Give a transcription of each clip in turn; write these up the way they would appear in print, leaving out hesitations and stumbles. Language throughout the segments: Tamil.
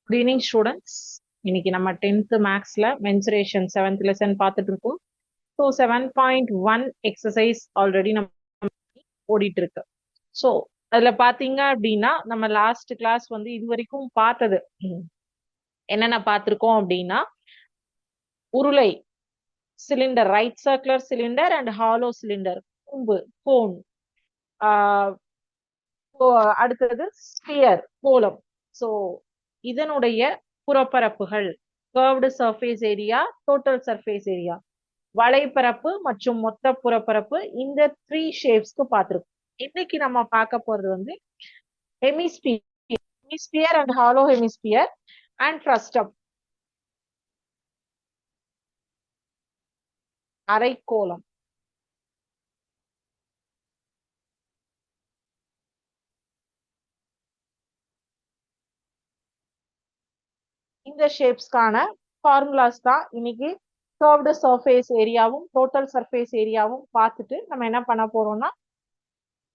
Good evening, students. இன்னைக்கு நம்ம 10th மேக்ஸ்ல மென்சுரேஷன் 7th லெசன் பார்த்துட்டு இருக்கோம். ஸோ 7.1 எக்ஸசைஸ் ஆல்ரெடி நம்ம ஓடிட்டு இருக்கு. ஸோ அதுல பாத்தீங்க அப்படின்னா நம்ம லாஸ்ட் கிளாஸ் வந்து இது வரைக்கும் பார்த்தது என்னென்ன பார்த்திருக்கோம் அப்படின்னா, உருளை cylinder, right circular cylinder and hollow cylinder, கூம்பு கோன், அடுத்தது ஸ்பியர் கோலம். ஸோ இதனுடைய புறப்பரப்புகள், curved surface area, total surface area, வலைப்பரப்பு மற்றும் மொத்த புறப்பரப்பு, இந்த 3 ஷேப்ஸ்க்கு பார்த்திருக்கோம். இன்னைக்கு நம்ம பார்க்க போறது வந்து hemisphere and hollow hemisphere and frustum, அரைக்கோளம். இந்த ஷேப்ஸ்க்கான ஃபார்முலாஸ் தான் இன்னைக்கு. கர்வ்டு சர்ஃபேஸ் ஏரியாவும் டோட்டல் சர்ஃபேஸ் ஏரியாவும் பார்த்துட்டு நம்ம என்ன பண்ண போறோம்னா,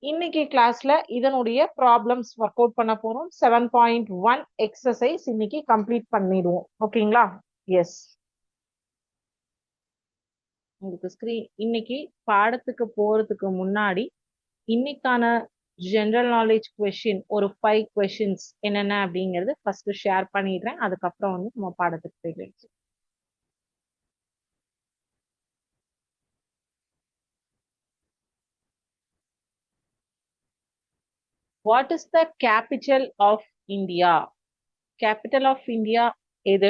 இன்னைக்கு கிளாஸ்ல இதனுடைய ப்ராப்ளம்ஸ் ஒர்க் அவுட் பண்ண போறோம். 7.1 எக்ஸசைஸ் இன்னைக்கு கம்ப்ளீட் பண்ணிடுவோம். ஓகேங்களா? எஸ். உங்களுக்கு ஸ்கிரீன் இன்னைக்கு பாடத்துக்கு போறதுக்கு முன்னாடி இன்னைக்கான ஜெனரல் நாலேஜ் கொஸ்டின் ஒரு 5 கொஸ்டின்ஸ் என்னென்ன அப்படிங்கிறது ஃபர்ஸ்ட் ஷேர் பண்ணிடுறேன். அதுக்கப்புறம் வந்து நம்ம பாடத்துக்கு போயிடுவோம். What is the capital of India? Capital of India is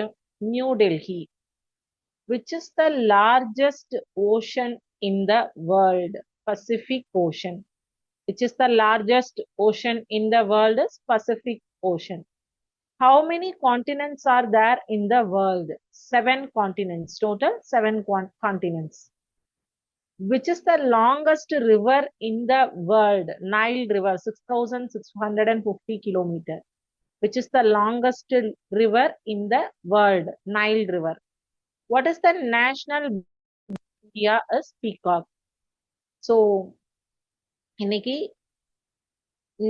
New Delhi. Which is the largest ocean in the world? Pacific Ocean. Which is the largest ocean in the world is Pacific Ocean. How many continents are there in the world? 7 continents. Total 7 continents. Which is the longest river in the world? Nile River, 6,650 kilometers. Which is the longest river in the world? Nile River. What is the national India is peacock. So இன்னைக்கு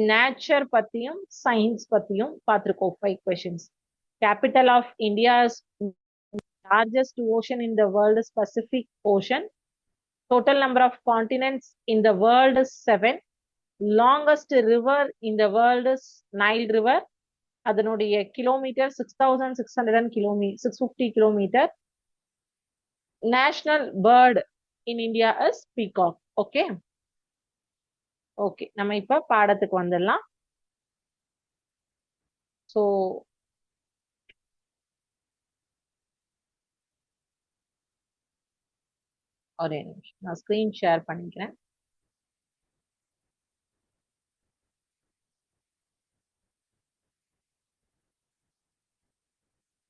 நேச்சர் பத்தியும் சயின்ஸ் பத்தியும் பார்த்திருக்கோம். 5 questions. Capital of India is largest ocean in the world is Pacific Ocean. Total number of continents in the world is 7. Longest river in the world is Nile River. அதனுடைய kilometre 6,650 kilometers. National bird in India is peacock. Okay. Okay, நம்ம இப்ப பாடத்துக்கு வந்துடலாம். ஸோ ஒரே நிமிஷம் நான் ஸ்கிரீன் ஷேர் பண்ணிக்கிறேன்.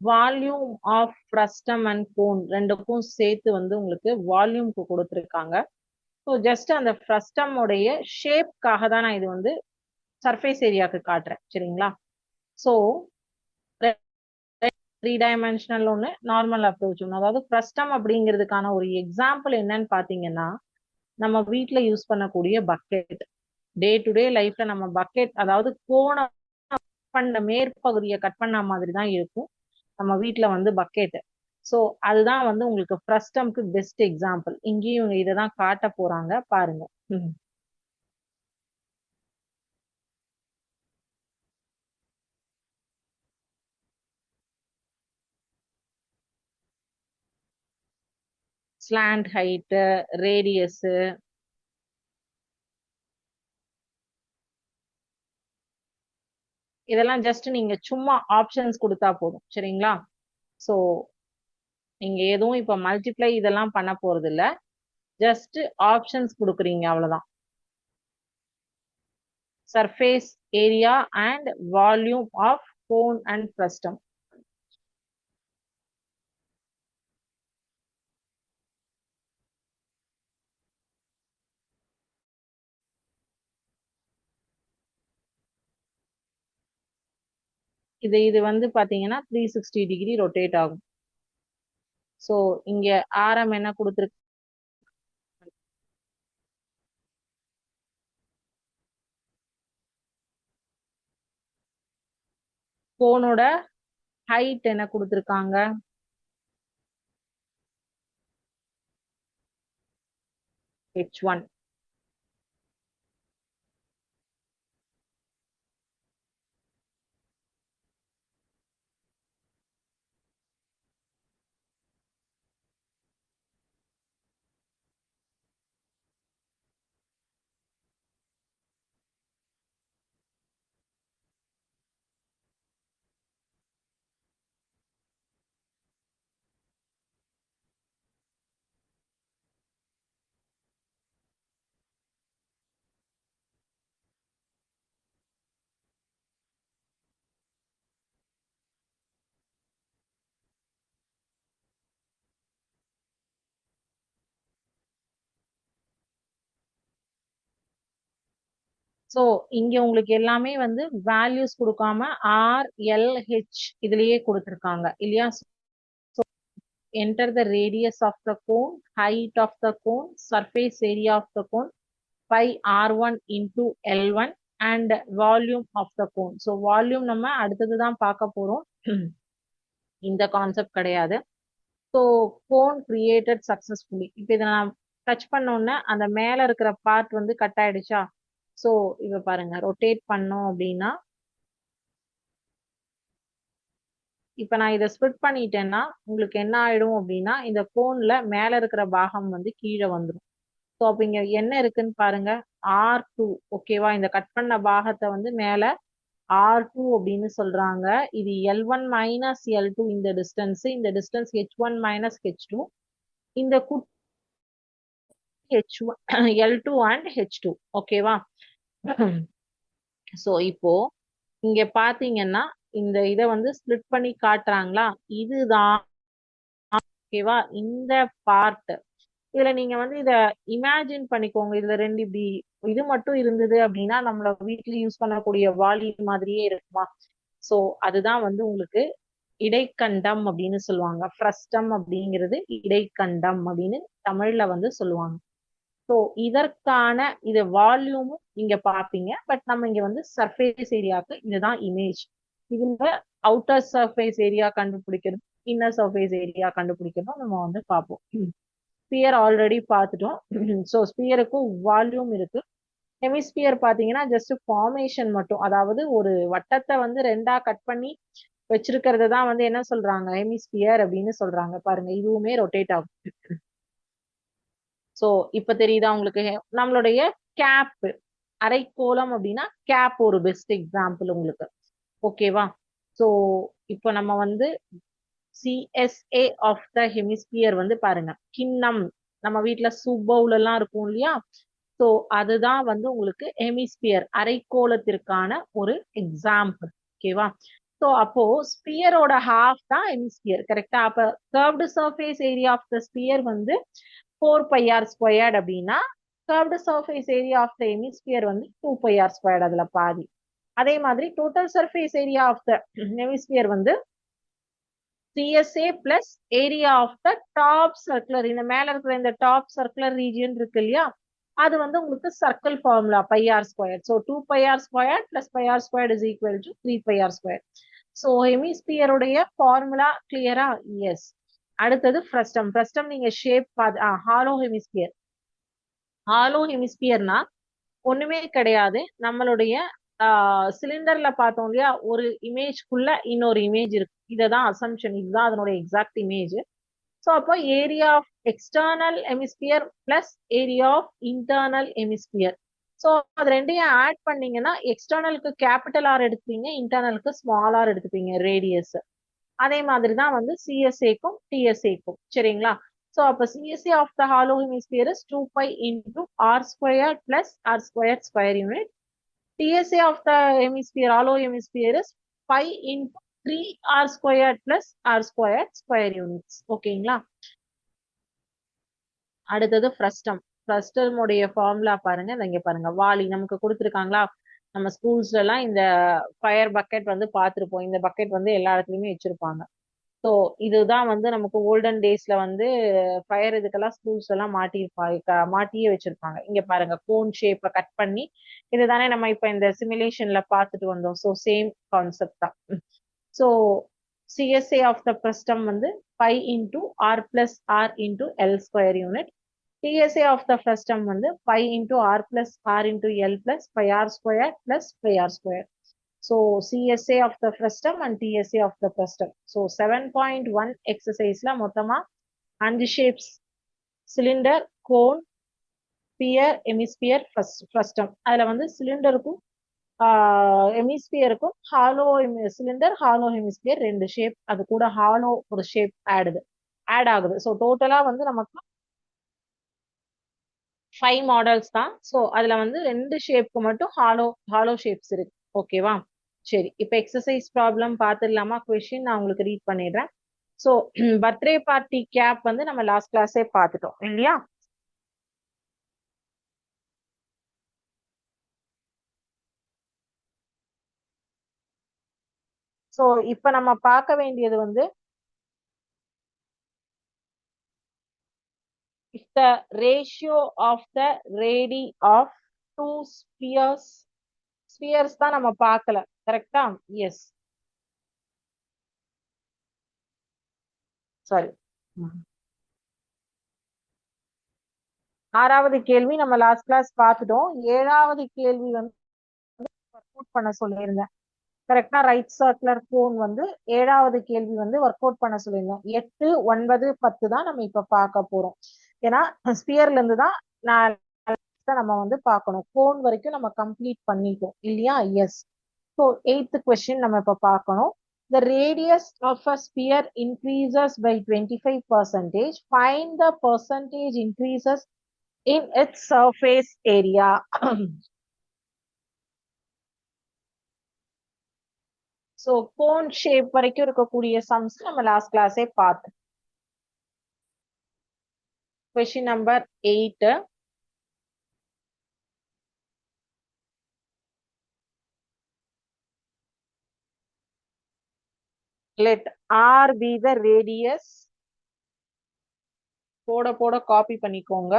Volume of frustum and cone ரெண்டுக்கும் சேர்த்து வந்து உங்களுக்கு வால்யூம்க்கு கொடுத்துருக்காங்க. ஸோ ஜஸ்ட் அந்த ஃப்ரஸ்டம் உடைய ஷேப்காக தான் நான் இது வந்து சர்ஃபேஸ் ஏரியாவுக்கு காட்டுறேன். சரிங்களா? ஸோ 3 டைமென்ஷனல் ஒன்று, நார்மல் அப்ரோச் ஒன்று. அதாவது ஃப்ரஸ்டம் அப்படிங்கிறதுக்கான ஒரு எக்ஸாம்பிள் என்னன்னு பார்த்தீங்கன்னா, நம்ம வீட்டில் யூஸ் பண்ணக்கூடிய பக்கெட். டே டு டே லைஃப்ல நம்ம பக்கெட், அதாவது கோண பண்ண மேற்பகுதியை கட் பண்ண மாதிரி தான் இருக்கும் நம்ம வீட்டுல வந்து பக்கெட். ஸோ அதுதான் வந்து உங்களுக்கு ஃப்ரஸ்டம்க்கு பெஸ்ட் எக்ஸாம்பிள். இங்கேயும் இவங்க இதை தான் காட்ட போறாங்க, பாருங்க. ஸ்லாண்ட் ஹைட்டு, ரேடியஸ், இதெல்லாம் ஜஸ்ட் நீங்க சும்மா ஆப்ஷன்ஸ் கொடுத்தா போதும். சரிங்களா? ஸோ நீங்க எதுவும் இப்ப மல்டிப்ளை இதெல்லாம் பண்ண போறது இல்ல, ஜஸ்ட் ஆப்ஷன்ஸ் கொடுக்குறீங்க, அவ்வளவுதான். Surface area and volume of cone and frustum. இது வந்து பாத்தீங்கன்னா 360 டிகிரி ரொட்டேட் ஆகும். ஸோ இங்க ஆரம் என்ன கொடுத்துருக்கு? கோனோட ஹைட் என்ன கொடுத்துருக்காங்க? h1. ஸோ இங்க உங்களுக்கு எல்லாமே வந்து வேல்யூஸ் கொடுக்காம ஆர் எல் ஹெச் இதுலயே கொடுத்துருக்காங்க இல்லையா? Enter the radius of the cone, height of the cone, surface area of the cone, pi R1 into L1 and volume of the cone. So volume நம்ம அடுத்தது தான் பார்க்க போறோம். இந்த கான்செப்ட் கிடையாது. So cone created successfully. இப்போ இதை நான் டச் பண்ணோன்னே அந்த மேல இருக்கிற பார்ட் வந்து கட் ஆயிடுச்சா? ஸோ இப்போ பாருங்க ரொட்டேட் பண்ணோம் அப்படின்னா இப்ப நான் இதை ஸ்பிட் பண்ணிட்டேன்னா உங்களுக்கு என்ன ஆயிடும் அப்படின்னா இந்த கோன்ல மேல இருக்கிற பாகம் வந்து கீழே வந்துடும். ஸோ அப்ப இங்க என்ன இருக்குன்னு பாருங்க, R2. ஓகேவா? இந்த கட் பண்ண பாகத்தை வந்து மேல R2 அப்படின்னு சொல்றாங்க. இது L1 மைனஸ் L2 இந்த டிஸ்டன்ஸ் H1 மைனஸ் H2. இந்த H1 L2 அண்ட் H2. ஓகேவா? ஸோ இப்போ இங்க பாத்தீங்கன்னா இந்த இதை வந்து ஸ்பிளிட் பண்ணி காட்டுறாங்களா? இதுதான் ஓகேவா இந்த பார்ட். இதுல நீங்க வந்து இத இமேஜின் பண்ணிக்கோங்க. இதுல ரெண்டு இப்படி இது மட்டும் இருந்தது அப்படின்னா நம்மள வீட்டுல யூஸ் பண்ணக்கூடிய வாளி மாதிரியே இருக்குமா? சோ அதுதான் வந்து உங்களுக்கு இடைக்கண்டம் அப்படின்னு சொல்லுவாங்க. ஃப்ரஸ்டம் அப்படிங்கிறது இடைக்கண்டம் அப்படின்னு தமிழ்ல வந்து சொல்லுவாங்க. ஸோ இதற்கான இது வால்யூமும் இங்க பாப்பீங்க. பட் நம்ம இங்க வந்து சர்ஃபேஸ் ஏரியாவுக்கு இதுதான் இமேஜ். இதுல அவுட்டர் சர்ஃபேஸ் ஏரியா கண்டுபிடிக்கிறது, இன்னர் சர்ஃபேஸ் ஏரியா கண்டுபிடிக்கிறதும் நம்ம வந்து பார்ப்போம். ஸ்பியர் ஆல்ரெடி பார்த்துட்டோம். ஸோ ஸ்பியருக்கும் வால்யூம் இருக்கு. ஹெமிஸ்பியர் பாத்தீங்கன்னா ஜஸ்ட் ஃபார்மேஷன் மட்டும், அதாவது ஒரு வட்டத்தை வந்து ரெண்டா கட் பண்ணி வச்சிருக்கிறது தான் வந்து என்ன சொல்றாங்க? ஹெமிஸ்பியர் அப்படின்னு சொல்றாங்க. பாருங்க இதுவுமே ரொட்டேட் ஆகும். ஸோ இப்ப தெரியுதா உங்களுக்கு? நம்மளுடைய கேப் அரைக்கோளம் அப்படின்னா கேப் ஒரு பெஸ்ட் எக்ஸாம்பிள் உங்களுக்கு. ஓகேவா? ஸோ இப்போ நம்ம வந்து சிஎஸ்ஏ ஆஃப் த ஹெமிஸ்பியர் வந்து பாருங்க, கிண்ணம் நம்ம வீட்டுல சூப் பவுல் எல்லாம் இருக்கும் இல்லையா? ஸோ அதுதான் வந்து உங்களுக்கு ஹெமிஸ்பியர் அரைக்கோளத்திற்கான ஒரு எக்ஸாம்பிள். ஓகேவா? ஸோ அப்போ ஸ்பியரோட ஹாஃப் தான் ஹெமிஸ்பியர். கரெக்டா? அப்ப curved surface area of the sphere வந்து 4πr² அப்படின்னா curved surface area of the hemisphere வந்து 2πr². அதுல பாதி. அதே மாதிரி total surface area of the hemisphere வந்து CSA plus area of the top circular. இந்த மேல இருக்கிற இந்த டாப் சர்க்குலர் ரீஜியன் இருக்கு இல்லையா? அது வந்து உங்களுக்கு circle formula πr². So 2πr² plus πr² is equal to 3πr². So ஹெமிஸ்பியருடைய ஃபார்முலா கிளியரா? எஸ். அடுத்தது ஃப்ரஸ்டம். ஃப்ரஸ்டம் நீங்க ஷேப் ஹாலோ ஹெமிஸ்பியர். ஹாலோ ஹெமிஸ்பியர்னா ஒண்ணுமே கிடையாது, நம்மளுடைய சிலிண்டர்ல பார்த்தோம் இல்லையா? ஒரு இமேஜ்க்குள்ள இன்னொரு இமேஜ் இருக்கு. இததான் அசம்ஷன், இதுதான் அதனுடைய எக்ஸாக்ட் இமேஜ். ஸோ அப்போ area of external hemisphere plus area of internal hemisphere. So அது ரெண்டையும் ஆட் பண்ணீங்கன்னா எக்ஸ்டர்னலுக்கு கேபிட்டல் ஆர் எடுத்துப்பீங்க, இன்டர்னலுக்கு ஸ்மால் ஆர் எடுத்துப்பீங்க, ரேடியஸ். அதே மாதிரி தான் வந்து சிஎஸ்ஏக்கும் டிஎஸ்ஏக்கும். சரிங்களா? ஸோ அப்போ CSA of the hollow hemisphere is 2π into r² plus r² square unit. TSA of the hemisphere, hollow hemisphere is pi into 3r² plus r² square units. ஓகேங்களா? அடுத்தது ஃப்ரஸ்டம். ஃப்ரஸ்டம் உடைய ஃபார்முலா பாருங்க. இங்க பாருங்க, வாளி நமக்கு கொடுத்துருக்காங்களா? நம்ம ஸ்கூல்ஸ்ல எல்லாம் இந்த ஃபயர் பக்கெட் வந்து பார்த்துருப்போம். இந்த பக்கெட் வந்து எல்லா இடத்துலயுமே வச்சிருப்பாங்க. ஸோ இதுதான் வந்து நமக்கு ஓல்டன் டேஸ்ல வந்து ஃபயர் இதுக்கெல்லாம் ஸ்கூல்ஸ் எல்லாம் மாட்டியே வச்சிருப்பாங்க. இங்க பாருங்க, கோன் ஷேப்பை கட் பண்ணி இதுதானே நம்ம இப்ப இந்த சிமுலேஷன்ல பார்த்துட்டு வந்தோம். ஸோ சேம் கான்செப்ட் தான். So CSA of the frustum வந்து pi into R plus R into L square unit. TSA of the frustum வந்து pi into R plus R into L plus pi R square plus pi R square. So CSA of the frustum and TSA of the frustum. So 7.1 exercise la மொத்தமா 5 shapes: cylinder, cone, sphere, hemisphere, frustum. அதுல வந்து சிலிண்டருக்கும் ஹெமிஸ்பியருக்கும் ஹாலோ சிலிண்டர், ஹாலோ ஹெமிஸ்பியர் ரெண்டு ஷேப், அது கூட ஹாலோ ஒரு ஷேப் ஆட் ஆகுது. ஸோ டோட்டலா வந்து நமக்கு 5 மாடல்ஸ் தான். ஸோ அதுல வந்து ரெண்டு ஷேப்க்கு மட்டும் ஹாலோ ஷேப்ஸ் இருக்கு. ஓகேவா? சரி, இப்போ எக்ஸசைஸ் ப்ராப்ளம் பார்த்துடலாமா? கொஸ்டின் நான் உங்களுக்கு ரீட் பண்ணிடுறேன். ஸோ பர்த்டே பார்ட்டி கேப் வந்து நம்ம லாஸ்ட் கிளாஸே பார்த்துட்டோம் இல்லையா? ஸோ இப்போ நம்ம பார்க்க வேண்டியது வந்து if the ratio of the radii of two spheres தான் நம்ம பார்க்கல, கரெக்டா? Yes, sorry. ஆறாவது கேள்வி நம்ம லாஸ்ட் கிளாஸ் பார்த்துட்டோம். ஏழாவது கேள்வி வந்து ஒர்க் அவுட் பண்ண சொல்லியிருந்தேன், கரெக்டா? ரைட் சர்க்குலர் கோன் வந்து ஏழாவது கேள்வி வந்து ஒர்க் அவுட் பண்ண சொல்லியிருந்தேன். 8, 9, 10 தான் நம்ம இப்ப பார்க்க போறோம். ஏன்னா ஸ்பியர்ல இருந்து தான் நம்ம வந்து பார்க்கணும். கோன் வரைக்கும் நம்ம கம்ப்ளீட் பண்ணிட்டோம் இல்லையா? எஸ். ஸோ 8th கொஸ்டின் நம்ம இப்ப பார்க்கணும். The radius of a sphere increases by 25%. Find the percentage increases in its surface area. So cone shape வரைக்கும் இருக்கக்கூடிய சம்ஸ் நம்ம லாஸ்ட் கிளாஸே பார்த்தோம். Question number 8. Let R be the radius. போட காப்பி பண்ணிக்கோங்க.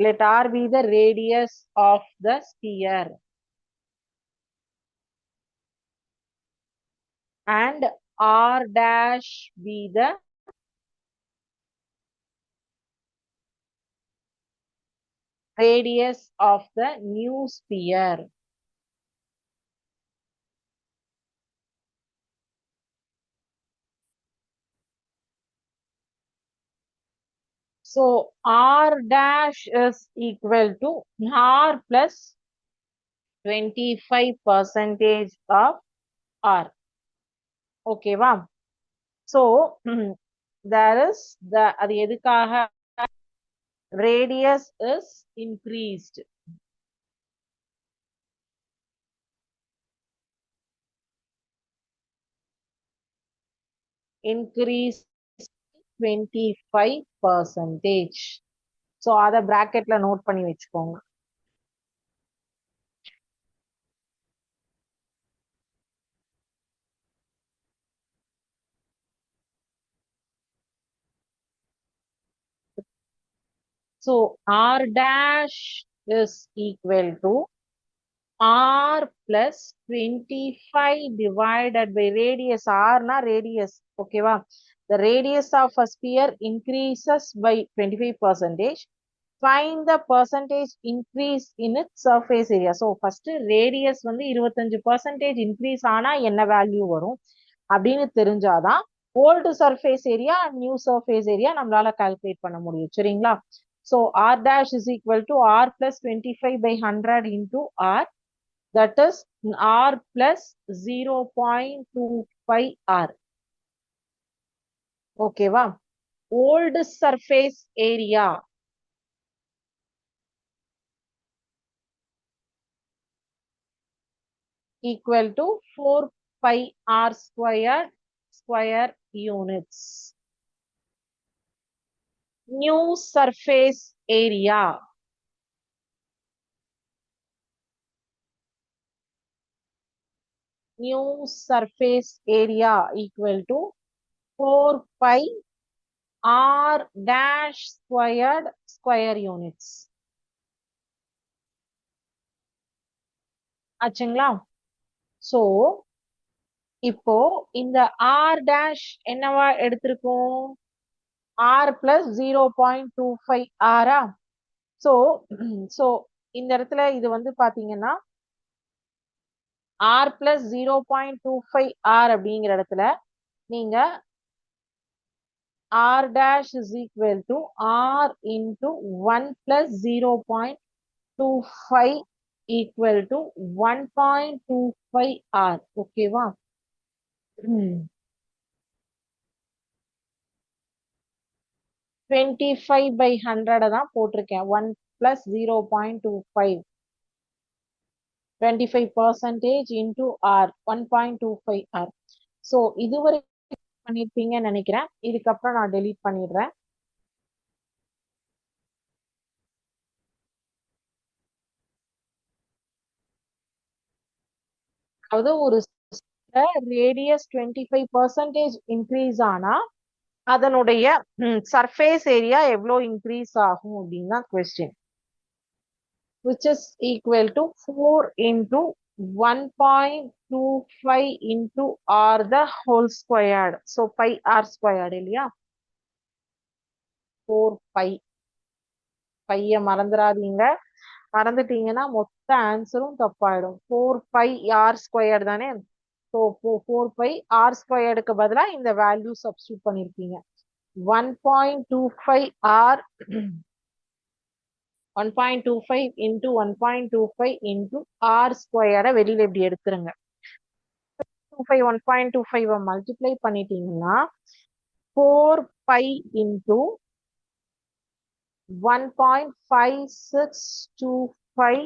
Let R be the radius of the sphere and R dash be the radius of the new sphere. So R dash is equal to R plus 25% of R. Okay, wow. So there is the அது எதுக்காக radius is increased. Increase 25%. So அத bracketல நோட் பண்ணி வச்சுக்கோங்க. So R dash is equal to R plus 25 divided by radius. R na radius. Okay, wow. The radius of a sphere increases by 25%. Find the percentage increase in its surface area. So first radius வந்து 25% increase ஆனா என்ன வேல்யூ வரும் அப்படின்னு தெரிஞ்சாதான் old surface area and new surface area நம்மளால calculate பண்ண முடியும். சரிங்களா? So R dash is equal to R plus 25 by 100 into R. That is R plus 0.25 R. Okay, wow. Old surface area equal to 4 pi R square units. New surface area equal to 4 pi R dash square units. ஆச்சுங்களா? So இப்போ இந்த r dash என்னவா எடுத்திருக்கோம்? r plus 0.25 r. So so இந்த இடத்துல இது வந்து பாத்தீங்கன்னா r plus 0.25 r அப்படிங்கிற இடத்துல நீங்க r dash is equal to r into 1 plus 0.25 equal to 1.25 r. ஓகேவா? 25 by 100 தான் போட்டிருக்கேன். 1 plus 0.25 25% into r 1.25 r. So இதுவரை பண்ணிருப்பீங்கன்னு நினைக்கிறேன். இதுக்கப்புறம் நான் டெலீட் பண்ணிடுறேன். அதாவது ஒரு ரேடியஸ் 25% இன்க்ரீஸ் ஆனா அதனுடைய சர்ஃபேஸ் ஏரியா எவ்வளோ இன்க்ரீஸ் ஆகும் அப்படின்னு தான் question. which is equal to 4 into 1.25 into r the whole squared. So pi r squared இல்லையா? 4 pi. பைய மறந்துடாதீங்க. மறந்துட்டீங்கன்னா மொத்த ஆன்சரும் தப்பாயிடும். 4 pi r squared தானே? ஸோ 4 pi r squaredக்கு பதிலா இந்த வேல்யூ சப்ஸ்டியூட் பண்ணிருக்கீங்க. 1.25 r 1.25 into 1.25 into r squared வெளியில இப்படி எடுத்துருங்க. 1.25 மல்டிப்ளை பண்ணிட்டீங்கன்னா 4 pi into 1.5625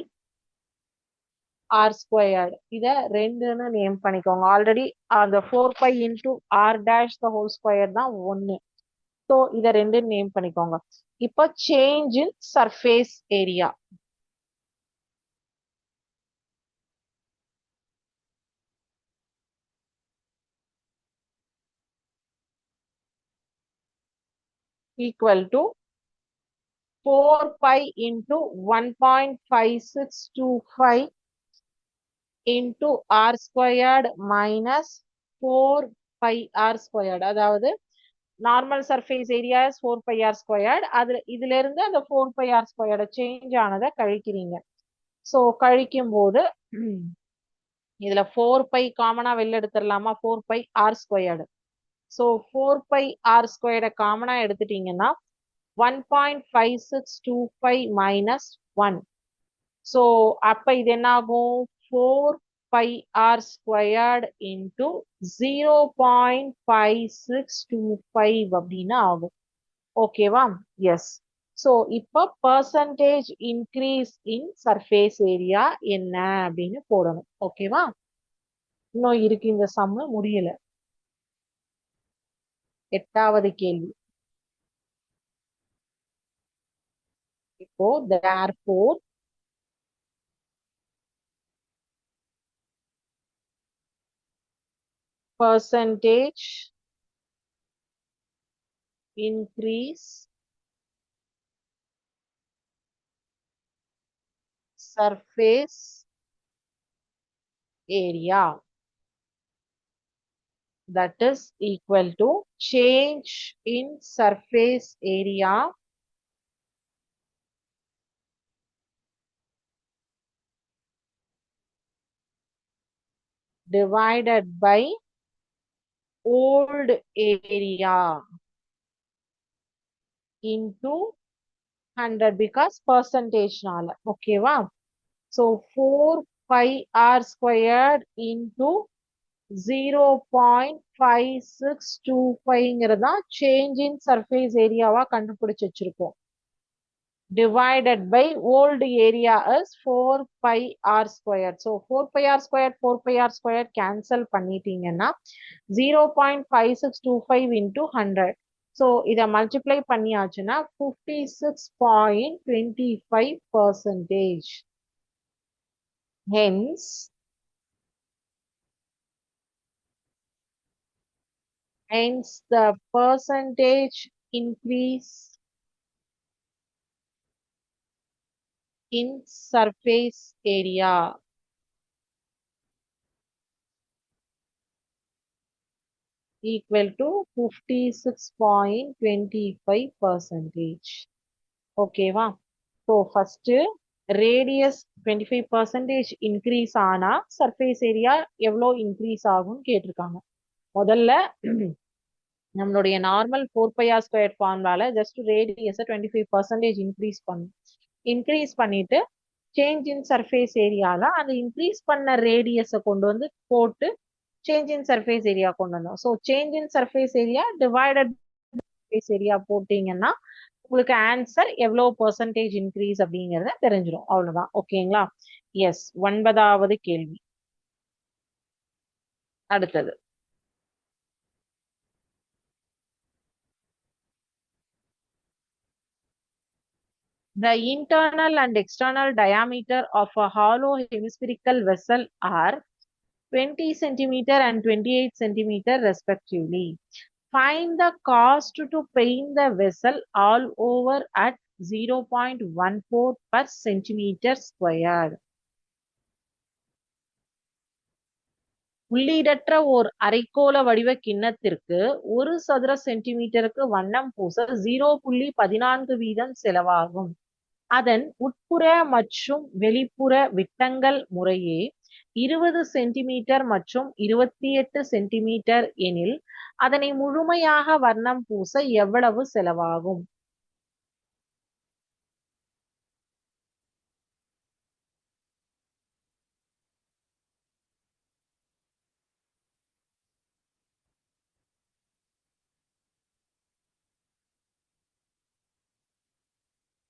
r squared. இத ரெண்டுன்னு நேம் பண்ணிக்கோங்க. ஆல்ரெடி அந்த 4 pi into r dash the whole square தான் 1. ஸோ இத ரெண்டு நேம் பண்ணிக்கோங்க. இப்போ change in surface area. equal to 4 pi into 1.5625 into r squared minus 4 pi r squared. அதாவது normal surface area 4 pi r squared. இதுல இருந்து அந்த 4 pi r squared சேஞ்ச் ஆனதை கழிக்கிறீங்க. ஸோ கழிக்கும் போது இதுல 4 pi காமனா வெளில எடுத்துடலாமா? 4 pi r squared. So 4 pi r squared காமனா எடுத்துட்டீங்கன்னா 1.5625 minus 1. ஸோ அப்ப இது என்ன ஆகும்? 4 pi r squared into 0.5625 அப்படின்னு ஆகும். ஓகேவா? எஸ். ஸோ இப்போ percentage increase in surface area என்ன அப்படின்னு போடணும். ஓகேவா? இன்னும் இருக்கு, இந்த சம்மு முடியல. 8வது கேள்வி. இப்போ therefore percentage increase surface area, that is equal to change in surface area divided by old area into 100 because percentage நால. ஓகேவா? So 4 pi r squared into 0.5625 change in surface ஏரியாவா கண்டுபிடிச்சு வச்சிருக்கோம். divided by old area is 4 pi r squared. So 4 pi r squared 4 pi r squared cancel பண்ணிட்டீங்கன்னா 0.5625 into 100. So இதை மல்டிப்ளை பண்ணியாச்சுன்னா 56.25%. Hence the percentage increase in surface area equal to 56.25%. ஓகேவா? ஸோ ஃபர்ஸ்ட் ரேடியஸ் 25% இன்க்ரீஸ் ஆனா சர்ஃபேஸ் ஏரியா எவ்வளோ இன்க்ரீஸ் ஆகும்னு கேட்டிருக்காங்க. முதல்ல நம்மளுடைய நார்மல் 4πr² ஃபார்முலால ஜஸ்ட் ரேடியஸை 25% இன்க்ரீஸ் பண்ணும். இன்க்ரீஸ் பண்ணிட்டு சேஞ்ச் இன் சர்ஃபேஸ் ஏரியால அந்த இன்க்ரீஸ் பண்ண ரேடியஸை கொண்டு வந்து போட்டு சேஞ்ச் இன் சர்ஃபேஸ் ஏரியா கொண்டு வந்தோம். So change in surface area divided surface area போட்டீங்கன்னா உங்களுக்கு ஆன்சர் எவ்வளவு பெர்சன்டேஜ் இன்க்ரீஸ் அப்படிங்கறத தெரிஞ்சிடும். அவ்வளவுதான். ஓகேங்களா? எஸ். 9வது கேள்வி. அடுத்தது the internal and external diameter of a hollow hemispherical vessel are 20 centimeter and 28 centimeter respectively. Find the cost to paint the vessel all over at 0.14 per centimeter squared. உள்ளீடற்ற ஓர் அரைக்கோள வடிவ கிண்ணத்திற்கு 1 சதுர சென்டிமீட்டருக்கு வண்ணம் பூச 0.14 வீதம் செலவாகும். அதன் உட்புற மற்றும் வெளிப்புற விட்டங்கள் முறையே 20 சென்டிமீட்டர் மற்றும் 28 சென்டிமீட்டர் எனில் அதனை முழுமையாக வர்ணம் பூச எவ்வளவு செலவாகும்?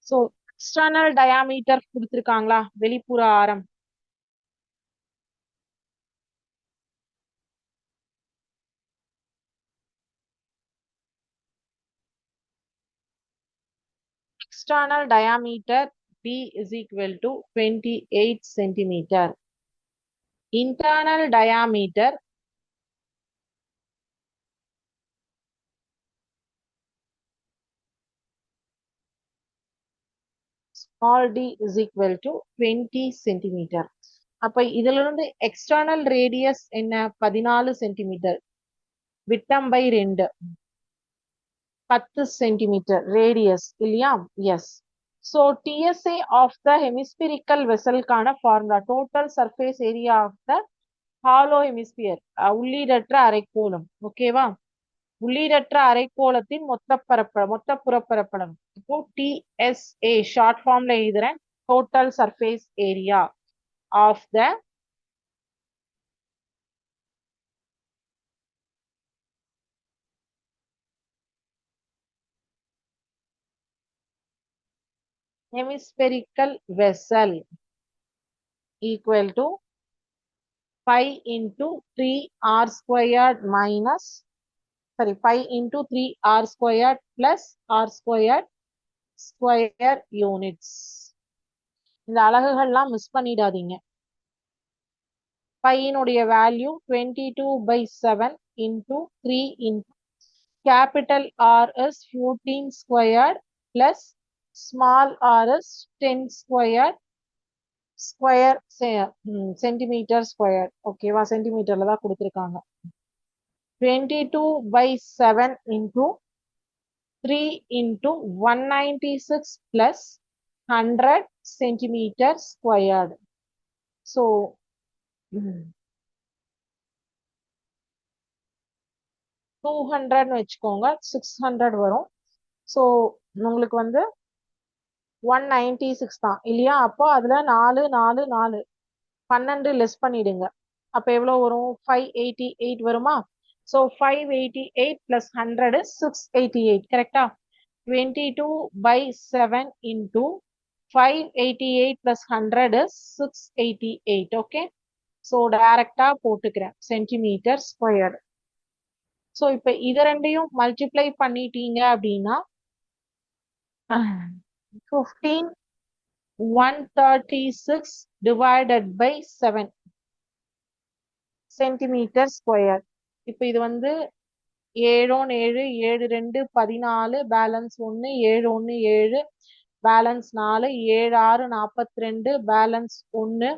சோ எக்ஸ்டர்னல் டயாமீட்டர் கொடுத்திருக்காங்களா? வெளிப்புற ஆரம். External diameter B is equal to 28 centimeter. Internal diameter small d is equal to 20 centimeter. அப்ப இதுல இருந்து எக்ஸ்டர்னல் ரேடியஸ் என்ன? 14 சென்டிமீட்டர். விட்டம் பை 2 10 சென்டிமீட்டர் ரேடியஸ் இல்லையா? Yes. So TSA of the hemispherical வெசலுக்கான formula total surface area of the hollow hemisphere உள்ளீடற்ற அரைக்கோளம். ஓகேவா? உள்ளீடற்ற அரைக்கோளத்தின் மொத்த புறப்பரப்பளவு. இப்போ டிஎஸ்ஏ ஷார்ட் ஃபார்ம்ல எழுதுறேன். Total surface area of the hemispherical vessel equal to pi into 3r squared minus pi into 3r squared plus r squared square units. இந்த அலகுகள்லாம் மிஸ் பண்ணிடாதீங்க. பையினுடைய value 22/7 into 3 into capital R is 14 squared plus small r is 10 squared square centimetre square. ஓகேவா? சென்டிமீட்டர்ல தான் கொடுத்துருக்காங்க. 22/7 into 3 into 196 plus 100 centimeter squared. So 200 வச்சுக்கோங்க, 600 வரும். ஸோ உங்களுக்கு வந்து 196 தான் இல்லையா? அப்போ அதுல 4 4 4 12 லெஸ் பண்ணிடுங்க. அப்ப எவ்வளவு வரும்? 588 வருமா? So 588 plus 100 688. கரெக்டா? 22/7 into 588 plus 100 is 688. Okay. So டைரக்டா போட்டுக்கிறேன் சென்டிமீட்டர் ஸ்கொயர்டு. ஸோ இப்ப இத ரெண்டையும் மல்டிப்ளை பண்ணிட்டீங்க அப்படின்னா 15136 divided by 7 சென்டிமீட்டர் ஸ்கொயர். இப்ப இது வந்து 7 7 7 2 14 balance 1 7 1 7 balance 4 7 6 42 balance 1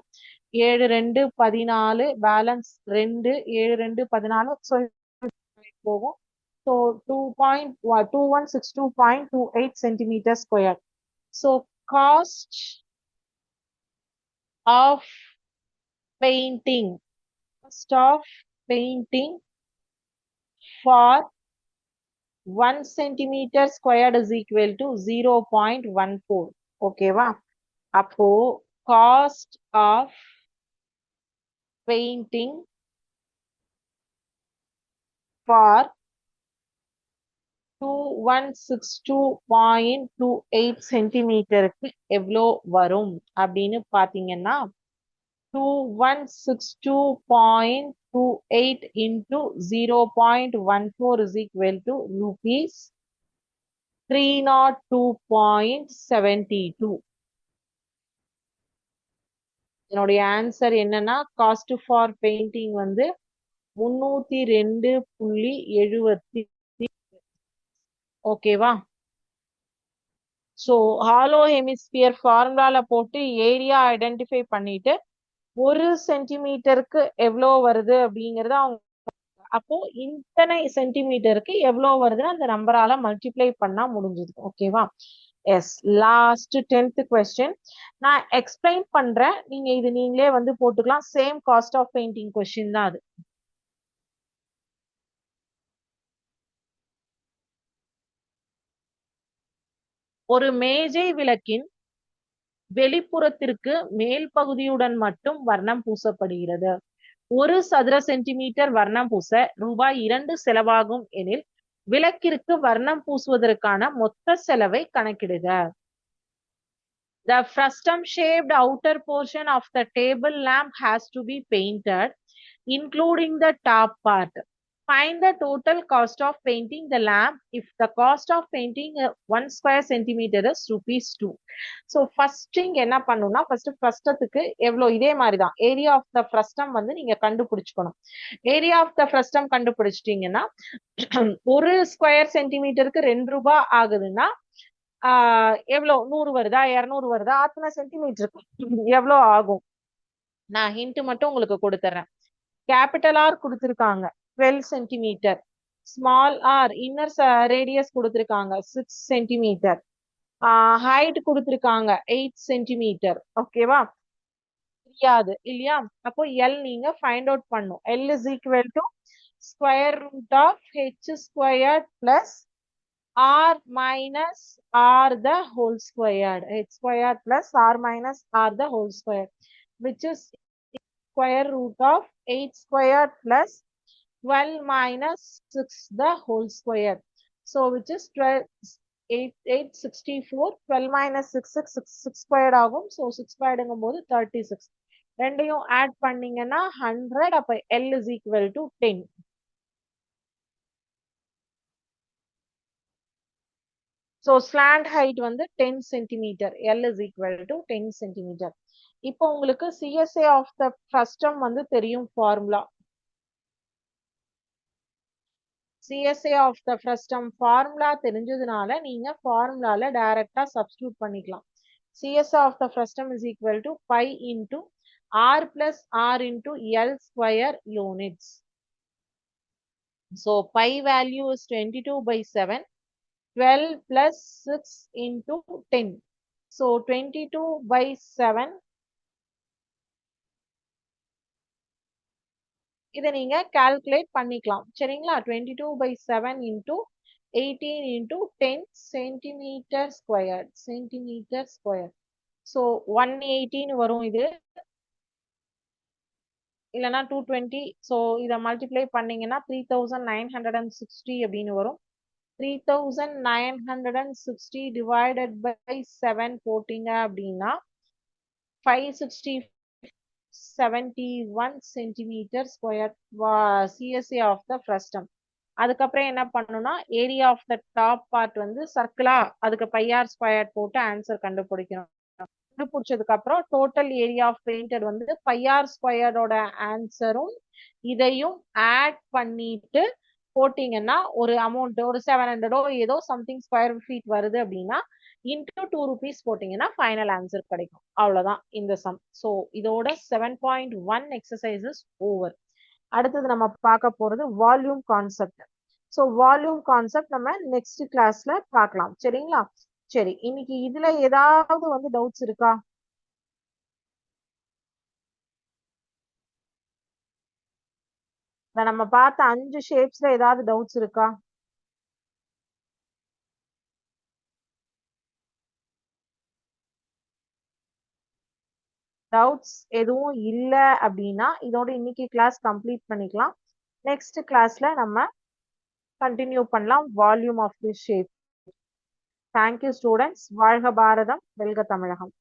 7 2 14 balance 2 7 2 14. So போகும். So 2162.28 centimeter square. So cost of painting for 1 centimeter squared is equal to 0.14. Okay va? Appo cost of painting for 2162.28 சென்டிமீட்டருக்கு எவ்வளோ வரும் அப்படின்னு பாத்தீங்கன்னா 2162.28 into 0.14 is equal to rupees 302.72. என்னுடைய ஆன்சர் என்னன்னா காஸ்ட் ஃபார் பெயிண்டிங் வந்து 302.70. ஓகேவா? ஸோ ஹாலோ ஹெமிஸ்பியர் ஃபார்முலால போட்டு ஏரியா ஐடென்டிஃபை பண்ணிட்டு 1 சென்டிமீட்டருக்கு எவ்வளோ வருது அப்படிங்கறத அவங்க அப்போ இத்தனை சென்டிமீட்டருக்கு எவ்வளோ வருதுன்னு அந்த நம்பரால மல்டிப்ளை பண்ணா முடிஞ்சது. ஓகேவா? எஸ், லாஸ்ட் 10th கொஸ்டின் நான் எக்ஸ்பிளைன் பண்றேன், நீங்க இது நீங்களே வந்து போட்டுக்கலாம். Same cost of painting question தான் அது. ஒரு மேஜை விளக்கின் வெளிப்புறத்திற்கு மேல் பகுதியுடன் மட்டும் வர்ணம் பூசப்படுகிறது. 1 சதுர சென்டிமீட்டர் வர்ணம் பூச ரூபாய் 2 செலவாகும் எனில் விளக்கிற்கு வர்ணம் பூசுவதற்கான மொத்த செலவை கணக்கிடுக. The frustum shaped outer portion of the table lamp has to be painted, including the top part. Find the total cost of painting the lamp if the cost of painting 1 square centimeter is ₹2. So first thing என்ன பண்ணணும்னா ஃபர்ஸ்ட் ஃப்ரஸ்டத்துக்கு எவ்வளோ, இதே மாதிரி தான் ஏரியா ஆஃப் த ஃப்ரஸ்டம் வந்து நீங்க கண்டுபிடிச்சுக்கணும். ஏரியா ஆஃப் த ஃப்ரஸ்டம் கண்டுபிடிச்சிட்டீங்கன்னா 1 ஸ்கொயர் சென்டிமீட்டருக்கு ₹2 ஆகுதுன்னா எவ்வளோ 100 வருதா 200 வருதா அத்தனை சென்டிமீட்டருக்கு எவ்வளோ ஆகும்? நான் ஹிண்ட் மட்டும் உங்களுக்கு கொடுத்துறேன். கேபிட்டல் ஆர் கொடுத்துருக்காங்க 12 centimetre, small R inner radius கொடுத்துருக்காங்க 6 சென்டிமீட்டர், ஹைட் கொடுத்துருக்காங்க 8 சென்டிமீட்டர். ஓகேவா? தெரியாது இல்லையா? அப்போ எல் நீங்க ஃபைண்ட் அவுட் பண்ணும். L is equal to square root of H square plus r minus r the whole squared, h squared plus r minus r the whole squared, which is square root of 8 squared plus 12 minus 6 the whole squared. So which is 864, 12 minus 6 squared ஆகும். So 6 squared எங்கும்போது 36. ரெண்டையும் ஆட் பண்ணீங்கன்னா 100. அப்ப L is equal to 10. So slant height வந்து 10 centimeter. L is equal to 10 centimeter. இப்போ உங்களுக்கு CSA of the frustum வந்து தெரியும் formula. CSA of the frustum formula தெரிஞ்சதுனால நீங்க ஃபார்முலால டைரக்டா சப்ஸ்டிட்யூட் பண்ணிக்கலாம். CSA of the frustum is equal to pi into R plus R into L square units. So pi value is 22/7. 12 plus 6 into 10. So 22/7. இதை நீங்க கால்குலேட் பண்ணிக்கலாம். சரிங்களா? 22/7 into 18 into 10 centimeter squared. Centimeter squared. So 118 வரும் இது. இல்லனா 220. So இதை மல்டிப்ளை பண்ணீங்கன்னா 3960 அப்படின்னு வரும். 3960 divided by 7 போட்டீங்க அப்படின்னா 571 centimeter square CSA of the frustum. அதுக்கப்புறம் என்ன பண்ணணும்னா area of the top part வந்து சர்க்கிளா அதுக்கு பையார் ஸ்கொயர் போட்டு ஆன்சர் கண்டுபிடிக்கணும். கண்டுபிடிச்சதுக்கு அப்புறம் டோட்டல் ஏரியா ஆஃப் பெயிண்டட் வந்து பையார் ஸ்கொயரோட ஆன்சரும் இதையும் ஆட் பண்ணிட்டு போட்டீங்கன்னா ஒரு அமௌண்ட் ஒரு 700 ஏதோ சம்திங் ஸ்கொயர் ஃபீட் வருது அப்படின்னா இன்டூ ₹2 போட்டீங்கன்னா ஃபைனல் ஆன்சர் கிடைக்கும். அவ்வளவுதான் இந்த சம். ஸோ இதோட 7.1 எக்ஸசைசஸ் ஓவர். அடுத்தது நம்ம பார்க்க போறது volume concept. So volume concept நம்ம நெக்ஸ்ட் கிளாஸ்ல பார்க்கலாம். சரிங்களா? சரி, இன்னைக்கு இதுல ஏதாவது வந்து டவுட்ஸ் இருக்கா? நம்ம பார்த்த 5 ஷேப்ஸ்ல ஏதாவது டவுட்ஸ் இருக்கா? டவுட்ஸ் எதுவும் இல்ல அப்படின்னா இதோட இன்னைக்கு கிளாஸ் கம்ப்ளீட் பண்ணிக்கலாம். நெக்ஸ்ட் கிளாஸ்ல நம்ம கண்டினியூ பண்ணலாம் volume of the shape. Thank you students. வாழ்க பாரதம், வெல்க தமிழகம்.